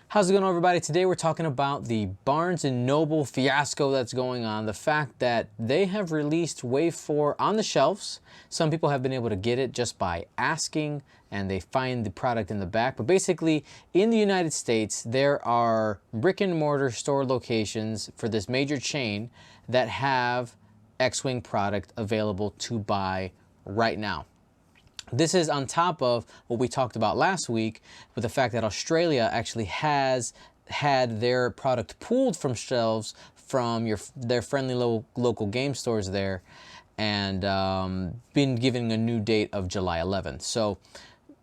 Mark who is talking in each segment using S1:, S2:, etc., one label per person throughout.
S1: How's it going, everybody? Today we're talking about the Barnes & Noble fiasco that's going on. The fact that they have released Wave 4 on the shelves. Some people have been able to get it just by asking, and they find the product in the back. But basically, in the United States, there are brick and mortar store locations for this major chain that have X-Wing product available to buy right now. This is on top of what we talked about last week with the fact that Australia actually has had their product pulled from shelves from their friendly local game stores there, and been given a new date of July 11th. So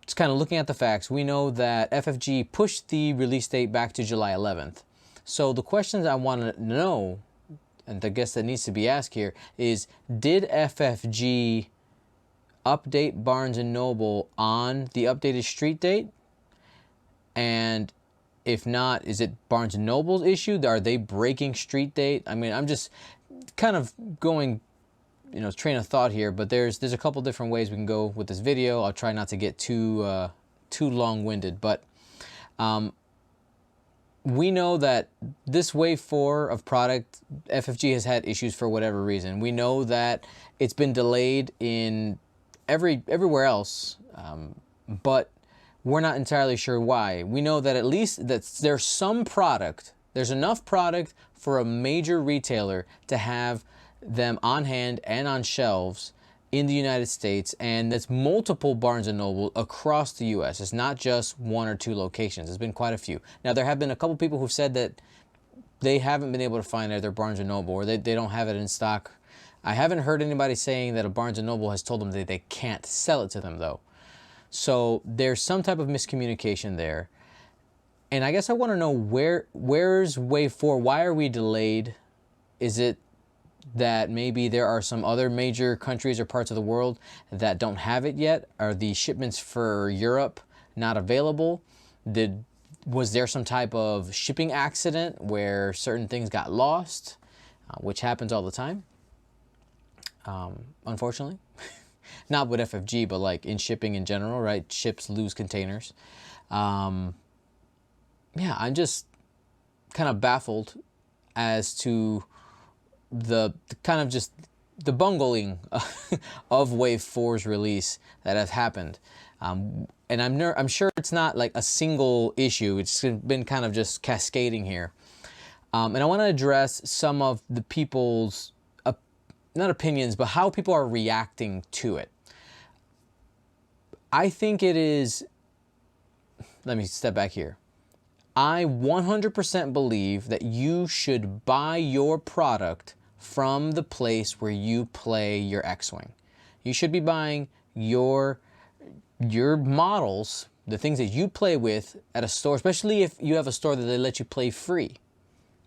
S1: just kind of looking at the facts, we know that FFG pushed the release date back to July 11th. So the questions I want to know, and I guess that needs to be asked here, is did FFG update Barnes & Noble on the updated street date? And if not, is it Barnes & Noble's issue? Are they breaking street date? I mean, I'm just kind of going, train of thought here, but there's a couple different ways we can go with this video. I'll try not to get too long-winded, but we know that this Wave 4 of product, FFG has had issues for whatever reason. We know that it's been delayed in everywhere else, but we're not entirely sure why. We know that at least that there's some product, there's enough product for a major retailer to have them on hand and on shelves in the United States, and that's multiple Barnes & Noble across the US. It's not just one or two locations. There's been quite a few. Now, there have been a couple people who've said that they haven't been able to find either Barnes & Noble or they don't have it in stock. I haven't heard anybody saying that a Barnes & Noble has told them that they can't sell it to them, though. So there's some type of miscommunication there. And I guess I want to know where's Wave 4? Why are we delayed? Is it that maybe there are some other major countries or parts of the world that don't have it yet? Are the shipments for Europe not available? Was there some type of shipping accident where certain things got lost, which happens all the time? Unfortunately, not with FFG, but like in shipping in general, right? Ships lose containers. Yeah, I'm just kind of baffled as to the kind of just the bungling of Wave 4's release that has happened. And I'm sure it's not like a single issue. It's been kind of just cascading here. And I want to address some of the people's not opinions, but how people are reacting to it. I think it is, let me step back here. I 100% believe that you should buy your product from the place where you play your X-Wing. You should be buying your models, the things that you play with at a store, especially if you have a store that they let you play free.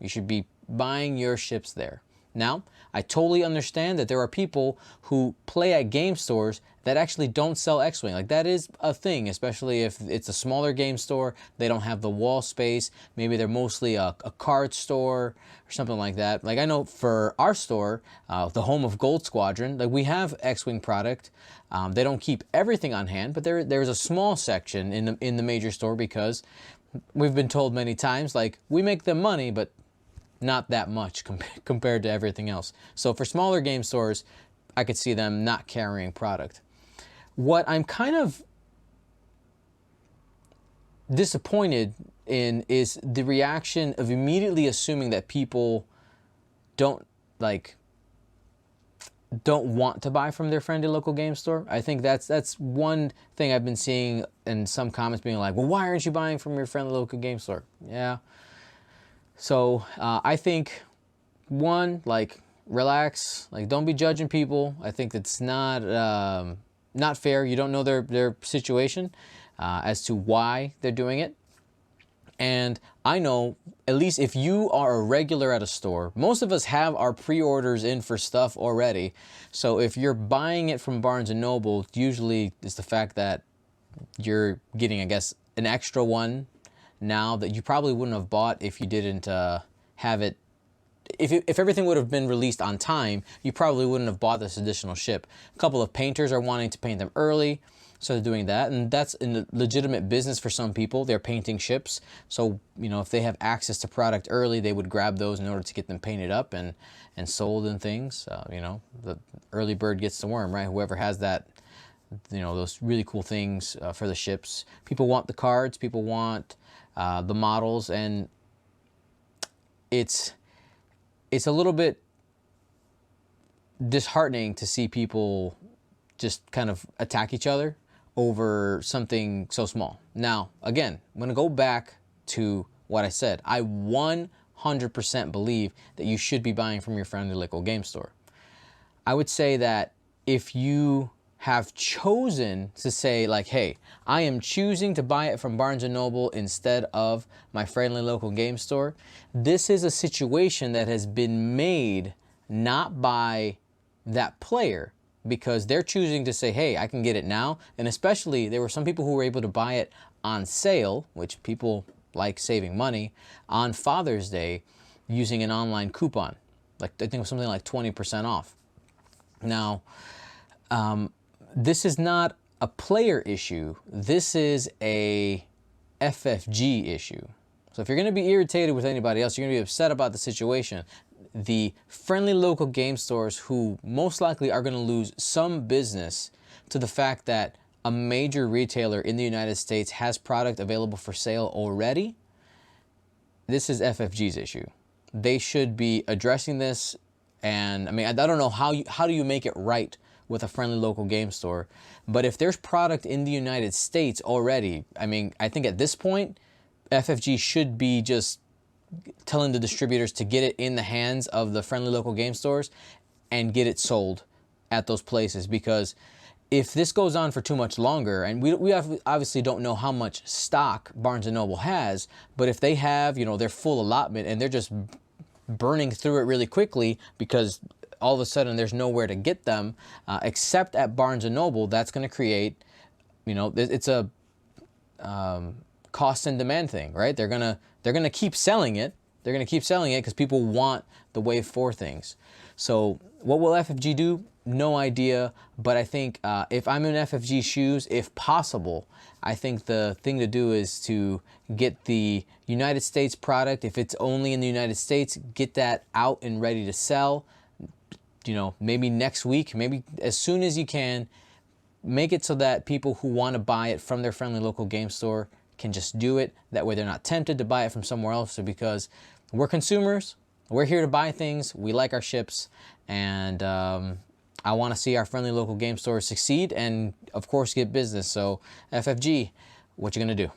S1: You should be buying your ships there. Now, I totally understand that there are people who play at game stores that actually don't sell X-Wing. Like, that is a thing, especially if it's a smaller game store. They don't have the wall space. Maybe they're mostly a card store or something like that. Like, I know for our store, the home of Gold Squadron, like, we have X-Wing product. They don't keep everything on hand, but there's a small section in the major store because we've been told many times, like, we make them money, but not that much compared to everything else. So for smaller game stores, I could see them not carrying product. What I'm kind of disappointed in is the reaction of immediately assuming that people don't want to buy from their friendly local game store. I think that's one thing I've been seeing in some comments being like, well, why aren't you buying from your friendly local game store? Yeah. So I think, one, like, relax, like, don't be judging people. I think it's not fair. You don't know their situation as to why they're doing it. And I know, at least if you are a regular at a store, most of us have our pre-orders in for stuff already. So if you're buying it from Barnes & Noble, usually it's the fact that you're getting, I guess, an extra one now that you probably wouldn't have bought if you didn't have it. If everything would have been released on time, you probably wouldn't have bought this additional ship. A couple of painters are wanting to paint them early. So they're doing that, and that's a legitimate business for some people. They're painting ships, so if they have access to product early, they would grab those in order to get them painted up and sold and things. The early bird gets the worm, right? Whoever has that, those really cool things for the ships. People want the cards, people want the models, and it's a little bit disheartening to see people just kind of attack each other over something so small. Now, again, I'm going to go back to what I said. I 100% believe that you should be buying from your friendly local game store. I would say that if you have chosen to say like, hey, I am choosing to buy it from Barnes & Noble instead of my friendly local game store, this is a situation that has been made not by that player, because they're choosing to say, hey, I can get it now. And especially there were some people who were able to buy it on sale, which people like saving money, on Father's Day using an online coupon. Like I think it was something like 20% off. Now, this is not a player issue. This is a FFG issue. So if you're going to be irritated with anybody else, you're going to be upset about the situation. The friendly local game stores, who most likely are going to lose some business to the fact that a major retailer in the United States has product available for sale already, this is FFG's issue. They should be addressing this. And I mean, I don't know how do you make it right with a friendly local game store, but if there's product in the United States already, I mean, I think at this point, FFG should be just telling the distributors to get it in the hands of the friendly local game stores and get it sold at those places. Because if this goes on for too much longer, and we obviously don't know how much stock Barnes & Noble has, but if they have, their full allotment and they're just burning through it really quickly because all of a sudden there's nowhere to get them except at Barnes & Noble, that's going to create, it's a cost and demand thing, right? They're gonna keep selling it. They're gonna keep selling it because people want the Wave 4 things. So what will FFG do? No idea. But I think if I'm in FFG shoes, if possible, I think the thing to do is to get the United States product. If it's only in the United States, get that out and ready to sell. Maybe next week, maybe as soon as you can. Make it so that people who want to buy it from their friendly local game store can just do it. That way they're not tempted to buy it from somewhere else, because we're consumers. We're here to buy things. We like our ships, and I want to see our friendly local game stores succeed and, of course, get business. So FFG, what you gonna do?